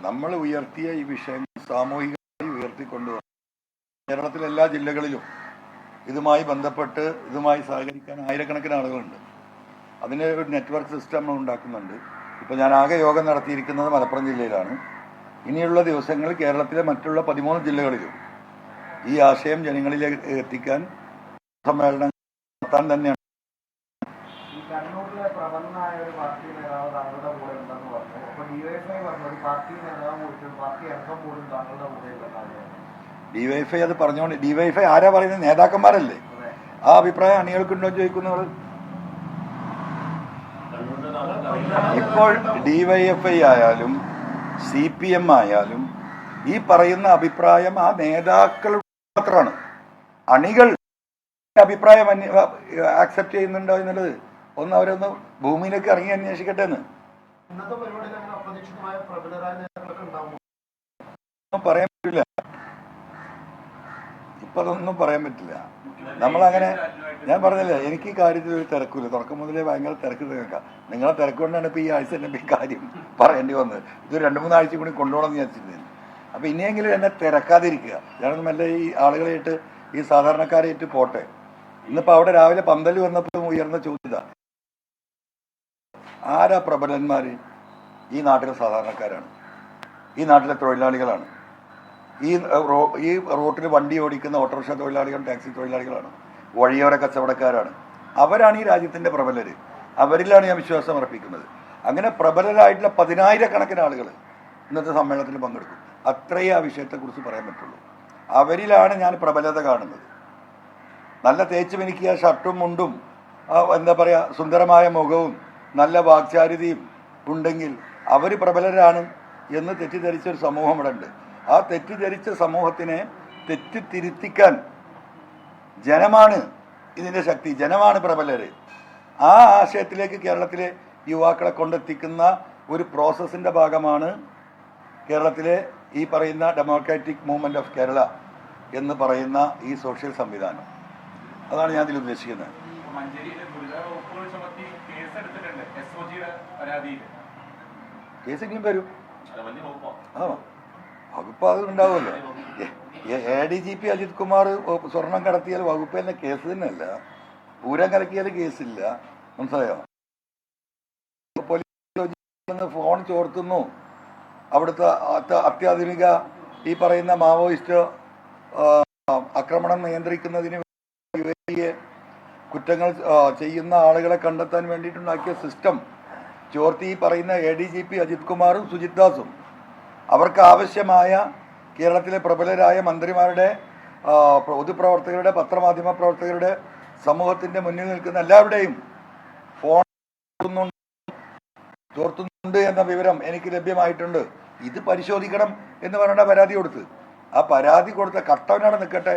നമ്മൾ ഉയർത്തിയ ഈ വിഷയം സാമൂഹികമായി ഉയർത്തിക്കൊണ്ടുവന്നു. കേരളത്തിലെ എല്ലാ ജില്ലകളിലും ഇതുമായി ബന്ധപ്പെട്ട് ഇതുമായി സഹകരിക്കാൻ ആയിരക്കണക്കിന് ആളുകളുണ്ട്. അതിന് ഒരു നെറ്റ്വർക്ക് സിസ്റ്റം നമ്മൾ ഉണ്ടാക്കുന്നുണ്ട്. ഇപ്പോൾ ഞാൻ ആകെ യോഗം നടത്തിയിരിക്കുന്നത് മലപ്പുറം ജില്ലയിലാണ്. ഇനിയുള്ള ദിവസങ്ങളിൽ കേരളത്തിലെ മറ്റുള്ള 13 ജില്ലകളിലും ഈ ആശയം ജനങ്ങളിലേക്ക് എത്തിക്കാൻ സമ്മേളനം നടത്താൻ തന്നെയാണ്. ഡിവൈഎഫ്ഐ അത് പറഞ്ഞുകൊണ്ട് ഡിവൈഎഫ്ഐ ആരാ പറയുന്നത്? നേതാക്കന്മാരല്ലേ. ആ അഭിപ്രായം അണികൾക്കുണ്ടോ ചോദിക്കുന്നവർ. ഇപ്പോൾ ഡിവൈഎഫ്ഐ ആയാലും CPM ആയാലും ഈ പറയുന്ന അഭിപ്രായം ആ നേതാക്കളുടെ മാത്രമാണ്. അണികൾ അഭിപ്രായം ആക്സെപ്റ്റ് ചെയ്യുന്നുണ്ടോ എന്നുള്ളത് ഒന്ന് അവരൊന്ന് ഭൂമിയിലേക്ക് ഇറങ്ങി അന്വേഷിക്കട്ടെ എന്ന്. പറയാൻ പറ്റില്ല, ഇപ്പൊ അതൊന്നും പറയാൻ പറ്റില്ല. നമ്മളങ്ങനെ ഞാൻ പറഞ്ഞില്ല, എനിക്ക് ഈ കാര്യത്തിൽ ഒരു തിരക്കില്ല. തുടക്കം മുതലേ ഭയങ്കര തിരക്ക് കേൾക്കാം. നിങ്ങളെ തിരക്ക് കൊണ്ടാണ് ഇപ്പൊ ഈ ആഴ്ച തന്നെ ഈ കാര്യം പറയേണ്ടി വന്നത്. ഇത് 2-3 ആഴ്ച കൂടി കൊണ്ടുപോകണം എന്ന് വിചാരിച്ചിരുന്നു. അപ്പൊ ഇനിയെങ്കിലും എന്നെ തിരക്കാതിരിക്കുക. ഞാനൊന്നും മെല്ലെ ഈ ആളുകളായിട്ട് ഈ സാധാരണക്കാരായിട്ട് പോട്ടെ. ഇന്നിപ്പോ അവിടെ രാവിലെ പന്തൽ വന്നപ്പോൾ ഉയർന്ന ചോദ്യത, ആരാ പ്രബലന്മാര്? ഈ നാട്ടിലെ സാധാരണക്കാരാണ്, ഈ നാട്ടിലെ തൊഴിലാളികളാണ്, ഈ റോട്ടിൽ വണ്ടി ഓടിക്കുന്ന ഓട്ടോറിക്ഷ തൊഴിലാളികളും ടാക്സി തൊഴിലാളികളാണ്, വഴിയോര കച്ചവടക്കാരാണ്. അവരാണ് ഈ രാജ്യത്തിന്റെ പ്രബലര്. അവരിലാണ് ഞാൻ വിശ്വാസം അർപ്പിക്കുന്നത്. അങ്ങനെ പ്രബലരായിട്ടുള്ള 10,000-കണക്കിന് ആളുകൾ ഇന്നത്തെ സമ്മേളനത്തിൽ പങ്കെടുക്കും. അത്രയേ ആ വിഷയത്തെക്കുറിച്ച് പറയാൻ പറ്റുള്ളൂ. അവരിലാണ് ഞാൻ പ്രബലത കാണുന്നത്. നല്ല തേച്ച് മിനുക്കിയ ഷർട്ടും മുണ്ടും എന്താ പറയുക സുന്ദരമായ മുഖവും നല്ല വാക്ചാരിതയും ഉണ്ടെങ്കിൽ അവർ പ്രബലരാണ് എന്ന് തെറ്റിദ്ധരിച്ചൊരു സമൂഹം ഇവിടെ ഉണ്ട്. ആ തെറ്റിദ്ധരിച്ച സമൂഹത്തിനെ തെറ്റിത്തിരുത്തിക്കാൻ ജനമാണ് ഇതിൻ്റെ ശക്തി, ജനമാണ് പ്രബലര്. ആ ആശയത്തിലേക്ക് കേരളത്തിലെ യുവാക്കളെ കൊണ്ടെത്തിക്കുന്ന ഒരു പ്രോസസ്സിൻ്റെ ഭാഗമാണ് കേരളത്തിലെ ഈ പറയുന്ന ഡെമോക്രാറ്റിക് മൂവ്മെന്റ് ഓഫ് കേരള എന്ന് പറയുന്ന ഈ സോഷ്യൽ സംവിധാനം. അതാണ് ഞാൻ ഇതിൽ ഉദ്ദേശിക്കുന്നത്. കേസ് ഇനിയും വരും. ആ വകുപ്പ് അത് ഉണ്ടാവുമല്ലോ. ADGP അജിത് കുമാർ സ്വർണം കടത്തിയാൽ വകുപ്പ് തന്നെ കേസ് തന്നെയല്ല. പൂരം കലക്കിയാൽ കേസില്ല. മനസ്സിലായോ? പോലീസ് ഫോൺ ചോർത്തുന്നു. അവിടുത്തെ അത്യാധുനിക ഈ പറയുന്ന മാവോയിസ്റ്റ് ആക്രമണം നിയന്ത്രിക്കുന്നതിന് കുറ്റങ്ങൾ ചെയ്യുന്ന ആളുകളെ കണ്ടെത്താൻ വേണ്ടിയിട്ടുണ്ടാക്കിയ സിസ്റ്റം ചോർത്തി ഈ പറയുന്ന ADGP അജിത് കുമാറും സുജിത് ദാസും അവർക്ക് ആവശ്യമായ കേരളത്തിലെ പ്രബലരായ മന്ത്രിമാരുടെ, പൊതുപ്രവർത്തകരുടെ, പത്രമാധ്യമ പ്രവർത്തകരുടെ, സമൂഹത്തിന്റെ മുന്നിൽ നിൽക്കുന്ന എല്ലാവരുടെയും ഫോൺ ചോർത്തുന്നുണ്ട് എന്ന വിവരം എനിക്ക് ലഭ്യമായിട്ടുണ്ട്. ഇത് പരിശോധിക്കണം എന്ന് പറഞ്ഞ പരാതി കൊടുത്ത്, ആ പരാതി കൊടുത്ത കട്ടവനവിടെ നിൽക്കട്ടെ,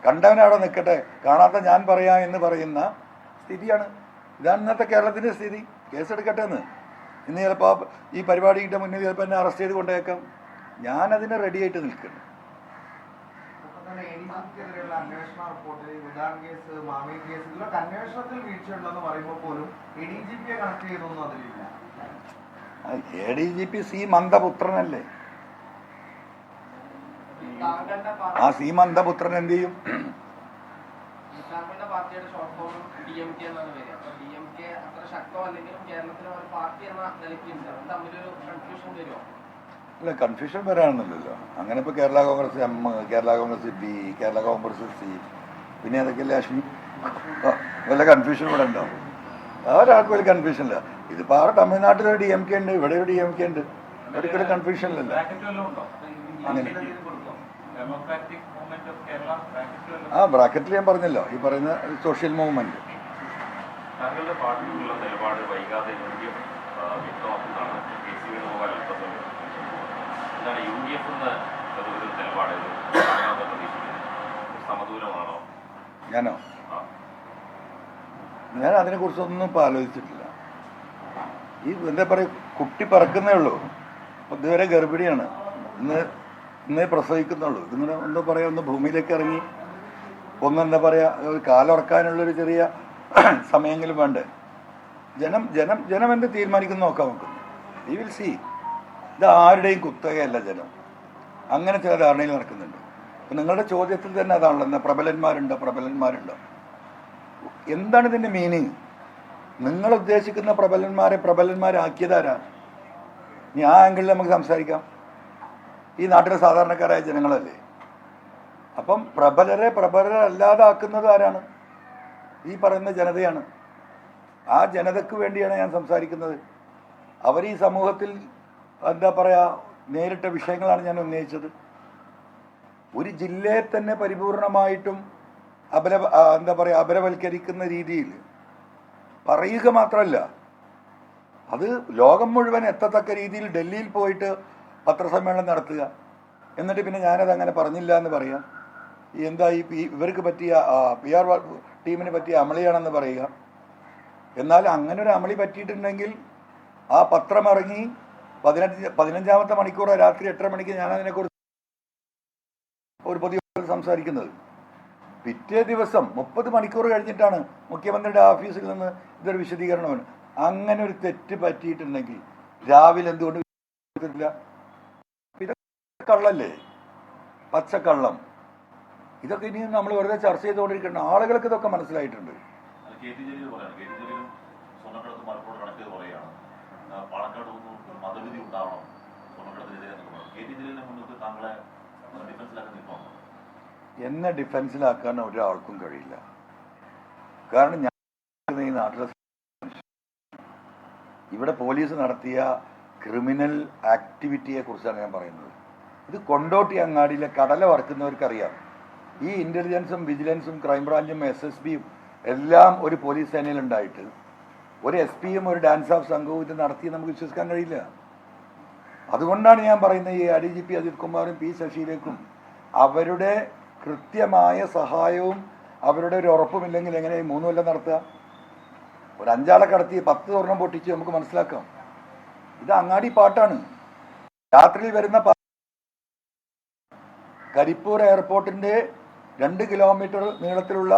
കണ്ടവനവിടെ നിൽക്കട്ടെ, കാണാത്ത ഞാൻ പറയാം എന്ന് പറയുന്ന സ്ഥിതിയാണ്. ഇതാണ് ഇന്നത്തെ കേരളത്തിന്റെ സ്ഥിതി. കേസെടുക്കട്ടെ എന്ന്. ഇന്ന് ചിലപ്പോൾ ഈ പരിപാടിയുടെ മുന്നിൽ ചിലപ്പോൾ എന്നെ അറസ്റ്റ് ചെയ്ത് കൊണ്ടേക്കാം. ഞാനതിന് റെഡി ആയിട്ട് നിൽക്കുന്നു. ADGP C മന്ദപുത്രനല്ലേ. ആ C മന്ദപുത്രൻ എന്ത് ചെയ്യും? അല്ല, കൺഫ്യൂഷൻ വരാണെന്നില്ലല്ലോ. അങ്ങനെ ഇപ്പോൾ Kerala Congress M, Kerala Congress B, Kerala Congress C, പിന്നെ ഏതൊക്കെയല്ലേ അശ്മി, വല്ല കൺഫ്യൂഷൻ ഇവിടെ ഉണ്ടാവും. ഒരാൾക്ക് വലിയ കൺഫ്യൂഷൻ ഇല്ല. ഇതിപ്പോൾ ആ തമിഴ്നാട്ടിലൊരു DMK ഉണ്ട്, ഇവിടെ ഒരു DMK ഉണ്ട്. ഒരിക്കലും കൺഫ്യൂഷൻ ഇല്ലല്ലോ. അങ്ങനെ ആ ബ്രാക്കറ്റിൽ ഞാൻ പറഞ്ഞല്ലോ, ഈ പറയുന്ന സോഷ്യൽ മൂവ്മെന്റ്. ഞാനോ? ഞാൻ അതിനെ കുറിച്ചൊന്നും ഇപ്പം ആലോചിച്ചിട്ടില്ല. ഈ എന്താ പറയുക, കുട്ടി പറക്കുന്നേ ഉള്ളൂ. ഇതുവരെ ഗർഭിണിയാണ്. ഇന്നേ പ്രസവിക്കുന്നുള്ളൂ. ഇതിങ്ങനെ എന്താ പറയുക, ഒന്ന് ഭൂമിയിലേക്ക് ഇറങ്ങി ഒന്നെന്താ പറയുക, ഒരു കാലുറക്കാനുള്ളൊരു ചെറിയ സമയമെങ്കിലും വേണ്ടേ. ജനം എന്ത് തീരുമാനിക്കുന്നു നോക്കാം നമുക്ക്. We will see. ഇത് ആരുടെയും കുത്തകയല്ല ജനം. അങ്ങനെ ചില ധാരണയിൽ നടക്കുന്നുണ്ട്. അപ്പം നിങ്ങളുടെ ചോദ്യത്തിൽ തന്നെ അതാണല്ലോ, എന്താ പ്രബലന്മാരുണ്ടോ? എന്താണ് ഇതിൻ്റെ മീനിങ്? നിങ്ങൾ ഉദ്ദേശിക്കുന്ന പ്രബലന്മാരാക്കിയതാരാ? ഇനി ആ ആംഗിളിൽ നമുക്ക് സംസാരിക്കാം. ഈ നാട്ടിലെ സാധാരണക്കാരായ ജനങ്ങളല്ലേ. അപ്പം പ്രബലരല്ലാതാക്കുന്നത് ആരാണ്? ഈ പറയുന്ന ജനതയാണ്. ആ ജനതയ്ക്ക് വേണ്ടിയാണ് ഞാൻ സംസാരിക്കുന്നത്. അവർ ഈ സമൂഹത്തിൽ എന്താ പറയുക നേരിട്ട വിഷയങ്ങളാണ് ഞാൻ ഉന്നയിച്ചത്. ഒരു ജില്ലയെ തന്നെ പരിപൂർണമായിട്ടും അപരവൽക്കരിക്കുന്ന രീതിയിൽ പറയുക മാത്രമല്ല, അത് ലോകം മുഴുവൻ എത്തത്തക്ക രീതിയിൽ ഡൽഹിയിൽ പോയിട്ട് പത്രസമ്മേളനം നടത്തുക, എന്നിട്ട് പിന്നെ ഞാനത് അങ്ങനെ പറഞ്ഞില്ല എന്ന് പറയാം. എന്താ ഇവർക്ക് പറ്റിയ PR ടീമിന് പറ്റിയ അമളിയാണെന്ന് പറയുക. എന്നാൽ അങ്ങനെ ഒരു അമളി പറ്റിയിട്ടുണ്ടെങ്കിൽ ആ പത്രം ഇറങ്ങി 15ാമത്തെ മണിക്കൂർ രാത്രി 8:30 മണിക്ക് ഞാനതിനെക്കുറിച്ച് ഒരു പൊതുയോഗത്തിൽ സംസാരിക്കുന്നത്. പിറ്റേ ദിവസം 30 മണിക്കൂർ കഴിഞ്ഞിട്ടാണ് മുഖ്യമന്ത്രിയുടെ ഓഫീസിൽ നിന്ന് ഇതൊരു വിശദീകരണമാണ്. അങ്ങനെ ഒരു തെറ്റ് പറ്റിയിട്ടുണ്ടെങ്കിൽ രാവിലെ എന്തുകൊണ്ട് ഇതൊക്കെ കള്ളല്ലേ, പച്ചക്കള്ളം. ഇതൊക്കെ ഇനിയും നമ്മൾ വെറുതെ ചർച്ച ചെയ്തുകൊണ്ടിരിക്കണം. ആളുകൾക്ക് ഇതൊക്കെ മനസ്സിലായിട്ടുണ്ട്. എന്നെ ഡിഫൻസിലാക്കാൻ ഒരാൾക്കും കഴിയില്ല. കാരണം ഞാൻ ഈ നാട്ടിലെ ഇവിടെ പോലീസ് നടത്തിയ ക്രിമിനൽ ആക്ടിവിറ്റിയെ കുറിച്ചാണ് ഞാൻ പറയുന്നത്. ഇത് കൊണ്ടോട്ടി അങ്ങാടിയിലെ കടല വറുക്കുന്നവർക്കറിയാം. ഈ ഇന്റലിജൻസും വിജിലൻസും ക്രൈംബ്രാഞ്ചും SSBയും എല്ലാം ഒരു പോലീസ് സേനയിലുണ്ടായിട്ട് ഒരു SP-യും ഒരു ഡാൻസ് ഓഫ് സംഘവും ഇത് നടത്തി നമുക്ക് വിശ്വസിക്കാൻ കഴിയില്ല. അതുകൊണ്ടാണ് ഞാൻ പറയുന്നത് ഈ ADGP അജിത് കുമാറും P ശശിയിലേക്കും അവരുടെ കൃത്യമായ സഹായവും അവരുടെ ഒരു ഉറപ്പുമില്ലെങ്കിൽ എങ്ങനെ 3 കൊല്ലം നടത്തുക? ഒരു 5 ആളെ കടത്തി 10 സ്വർണം പൊട്ടിച്ച് നമുക്ക് മനസ്സിലാക്കാം. ഇത് അങ്ങാടി പാട്ടാണ്. രാത്രിയിൽ വരുന്ന കരിപ്പൂർ എയർപോർട്ടിന്റെ 2 കിലോമീറ്റർ നീളത്തിലുള്ള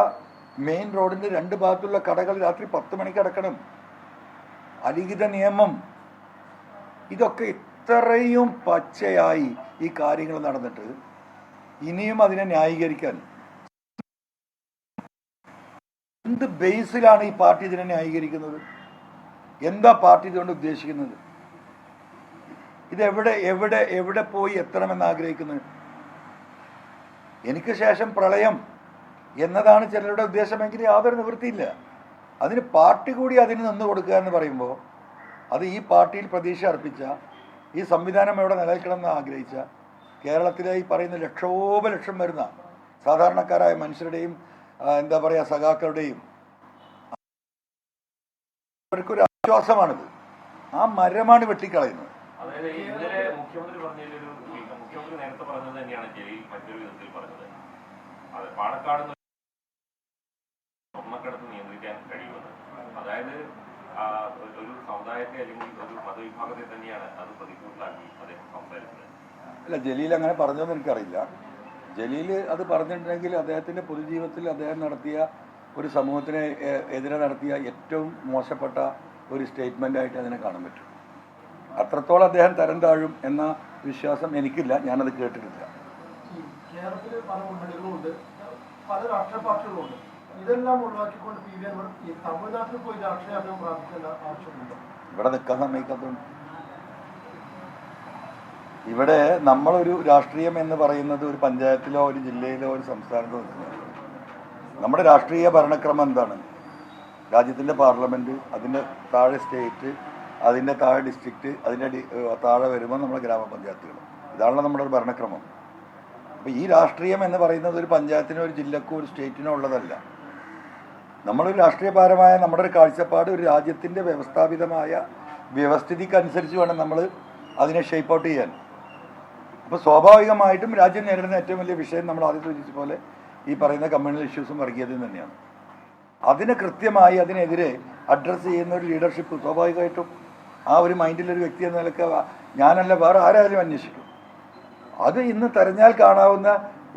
മെയിൻ റോഡിന്റെ 2 ഭാഗത്തുള്ള കടകൾ രാത്രി 10 മണിക്ക് അടക്കണം. അലിഖിത നിയമം. ഇതൊക്കെ ഇത്രയും പച്ചയായി ഈ കാര്യങ്ങൾ നടന്നിട്ട് ഇനിയും അതിനെ ന്യായീകരിക്കാൻ എന്ത് ബേസിലാണ് ഈ പാർട്ടി ഇതിനെ ന്യായീകരിക്കുന്നത്? എന്താ പാർട്ടി ഇതുകൊണ്ട് ഉദ്ദേശിക്കുന്നത്? ഇത് എവിടെ പോയി എത്തണമെന്ന് ആഗ്രഹിക്കുന്നത്? എനിക്ക് ശേഷം പ്രളയം എന്നതാണ് ചിലരുടെ ഉദ്ദേശമെങ്കിൽ യാതൊരു നിവൃത്തിയില്ല. അതിന് പാർട്ടി കൂടി അതിന് നിന്ന് കൊടുക്കുക എന്ന് പറയുമ്പോൾ അത് ഈ പാർട്ടിയിൽ പ്രതീക്ഷ അർപ്പിച്ച, ഈ സംവിധാനം എവിടെ നിലനിൽക്കണമെന്ന് ആഗ്രഹിച്ച കേരളത്തിലെ ഈ പറയുന്ന ലക്ഷം വരുന്ന സാധാരണക്കാരായ മനുഷ്യരുടെയും എന്താ പറയുക സഖാക്കളുടെയും അവർക്കൊരു ആശ്വാസമാണിത്. ആ മരമാണ് വെട്ടിക്കളയുന്നത്. അതായത് ഇന്നലെ മുഖ്യമന്ത്രി നേരത്തെ പറഞ്ഞത് തന്നെയാണ് ജലീൽ മറ്റൊരു വിധത്തിൽ പറഞ്ഞത്. അത് പാണക്കാട് സ്വർണ്ണക്കടത്ത് നിയന്ത്രിക്കാൻ കഴിയുമെന്ന്. അതായത് ഒരു സമുദായത്തെ അല്ലെങ്കിൽ ഒരു മതവിഭാഗത്തെ തന്നെയാണ് അത് പ്രതികൂട്ടിലാക്കി അദ്ദേഹം സംസാരിച്ചത്. അല്ല, ജലീൽ അങ്ങനെ പറഞ്ഞതെന്ന് എനിക്കറിയില്ല. ജലീൽ അത് പറഞ്ഞിട്ടുണ്ടെങ്കിൽ അദ്ദേഹത്തിൻ്റെ പൊതുജീവിതത്തിൽ അദ്ദേഹം നടത്തിയ ഒരു സമൂഹത്തിന് എതിരെ നടത്തിയ ഏറ്റവും മോശപ്പെട്ട ഒരു സ്റ്റേറ്റ്മെൻ്റായിട്ട് അതിനെ കാണാൻ പറ്റും. അത്രത്തോളം അദ്ദേഹം തരം താഴും എന്ന വിശ്വാസം എനിക്കില്ല. ഞാനത് കേട്ടിട്ടില്ല. കേരളത്തിൽ പല മുന്നണികളുമുണ്ട്, പല രാഷ്ട്രീയ പാർട്ടികളുമുണ്ട്. ഇതെല്ലാം ഒഴിവാക്കിക്കൊണ്ട് PV അൻവർ ഈ തമിഴ്നാട്ടിൽ പോയി രാഷ്ട്രീയം പ്രാപിക്കേണ്ട ആവശ്യമുണ്ടോ? ഇവിടെ നിൽക്കാൻ സമ്മതിക്കാത്തതുകൊണ്ട്. ഇവിടെ നമ്മളൊരു രാഷ്ട്രീയം എന്ന് പറയുന്നത് ഒരു പഞ്ചായത്തിലോ ഒരു ജില്ലയിലോ ഒരു സംസ്ഥാനത്തോ നിൽക്കുന്നത്. നമ്മുടെ രാഷ്ട്രീയ ഭരണക്രമം എന്താണ്? രാജ്യത്തിൻ്റെ പാർലമെൻറ്റ്, അതിൻ്റെ താഴെ സ്റ്റേറ്റ്, അതിൻ്റെ താഴെ ഡിസ്ട്രിക്റ്റ്, അതിൻ്റെ താഴെ വരുമ്പോൾ നമ്മുടെ ഗ്രാമപഞ്ചായത്തുകൾ. ഇതാണല്ലോ നമ്മുടെ ഒരു ഭരണക്രമം. അപ്പോൾ ഈ രാഷ്ട്രീയം എന്ന് പറയുന്നത് ഒരു പഞ്ചായത്തിനോ ഒരു ജില്ലക്കോ ഒരു സ്റ്റേറ്റിനോ ഉള്ളതല്ല. നമ്മളൊരു രാഷ്ട്രീയപരമായ നമ്മുടെ ഒരു കാഴ്ചപ്പാട് ഒരു രാജ്യത്തിൻ്റെ വ്യവസ്ഥാപിതമായ വ്യവസ്ഥിതിക്കനുസരിച്ച് വേണം നമ്മൾ അതിനെ ഷേപ്പ് ഔട്ട് ചെയ്യാൻ. അപ്പോൾ സ്വാഭാവികമായിട്ടും രാജ്യം നേരിടുന്ന ഏറ്റവും വലിയ വിഷയം നമ്മൾ ആദ്യം സൂചിപ്പിച്ച പോലെ ഈ പറയുന്ന കമ്മ്യൂണൽ ഇഷ്യൂസും വർഗീയതയും തന്നെയാണ്. അതിനെ കൃത്യമായി അതിനെതിരെ അഡ്രസ്സ് ചെയ്യുന്ന ഒരു ലീഡർഷിപ്പ് സ്വാഭാവികമായിട്ടും ആ ഒരു മൈൻഡിലൊരു വ്യക്തി എന്ന നിലക്ക് ഞാനല്ല വേറെ ആരായാലും അന്വേഷിക്കും. അത് ഇന്ന് തെരഞ്ഞാൽ കാണാവുന്ന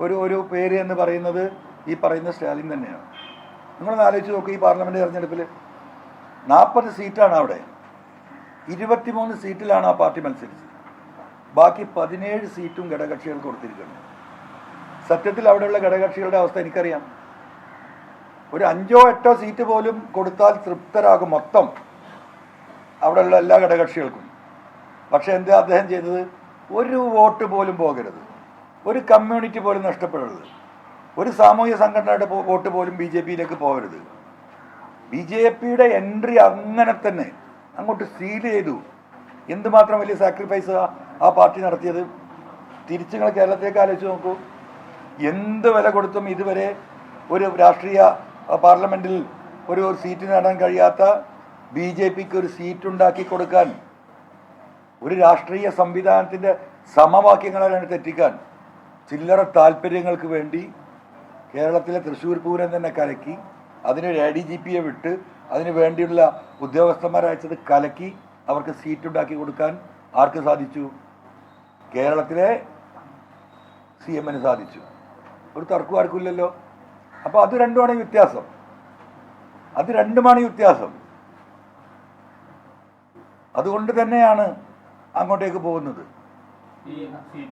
ഒരു പേര് എന്ന് പറയുന്നത് ഈ പറയുന്ന സ്റ്റാലിൻ തന്നെയാണ്. നിങ്ങളൊന്ന് ആലോചിച്ച് നോക്കുക. ഈ പാർലമെൻറ്റ് തെരഞ്ഞെടുപ്പിൽ 40 സീറ്റാണ് അവിടെ. 23 സീറ്റിലാണ് ആ പാർട്ടി മത്സരിച്ചത്. ബാക്കി 17 സീറ്റും ഘടകകക്ഷികൾക്ക് കൊടുത്തിരിക്കുന്നു. സത്യത്തിൽ അവിടെയുള്ള ഘടകകക്ഷികളുടെ അവസ്ഥ എനിക്കറിയാം. ഒരു 5ഓ 8ഓ സീറ്റ് പോലും കൊടുത്താൽ തൃപ്തരാകും മൊത്തം അവിടെയുള്ള എല്ലാ ഘടകകക്ഷികൾക്കും. പക്ഷേ എന്താ അദ്ദേഹം ചെയ്തത്? ഒരു വോട്ട് പോലും പോകരുത്, ഒരു കമ്മ്യൂണിറ്റി പോലും നഷ്ടപ്പെടരുത്, ഒരു സാമൂഹ്യ സംഘടനയുടെ വോട്ട് പോലും BJPയിലേക്ക് പോകരുത്. BJPയുടെ എൻട്രി അങ്ങനെ തന്നെ അങ്ങോട്ട് സീൽ ചെയ്തു. എന്തുമാത്രം വലിയ സാക്രിഫൈസ് ആ പാർട്ടി നടത്തിയത്. തിരിച്ച് നിങ്ങൾ കേരളത്തിലേക്ക് ആലോചിച്ച് നോക്കൂ. എന്ത് വില കൊടുത്തും ഇതുവരെ ഒരു രാഷ്ട്രീയ പാർലമെൻറ്റിൽ ഒരു സീറ്റ് നേടാൻ കഴിയാത്ത BJPക്ക് ഒരു സീറ്റ് ഉണ്ടാക്കി കൊടുക്കാൻ, ഒരു രാഷ്ട്രീയ സംവിധാനത്തിൻ്റെ സമവാക്യങ്ങളാണ് തെറ്റിക്കാൻ ചില്ലറ താല്പര്യങ്ങൾക്ക് വേണ്ടി കേരളത്തിലെ തൃശ്ശൂർ പൂരം തന്നെ കലക്കി, അതിനൊരു ADGPയെ വിട്ട് അതിന് വേണ്ടിയുള്ള ഉദ്യോഗസ്ഥന്മാരയച്ചത് കലക്കി അവർക്ക് സീറ്റ് ഉണ്ടാക്കി കൊടുക്കാൻ ആർക്ക് സാധിച്ചു? കേരളത്തിലെ CMന് സാധിച്ചു. ഒരു തർക്കം ആർക്കില്ലല്ലോ. അപ്പോൾ അത് രണ്ടുമാണ് വ്യത്യാസം. അതുകൊണ്ട് തന്നെയാണ് അങ്ങോട്ടേക്ക് പോകുന്നത്. ഈ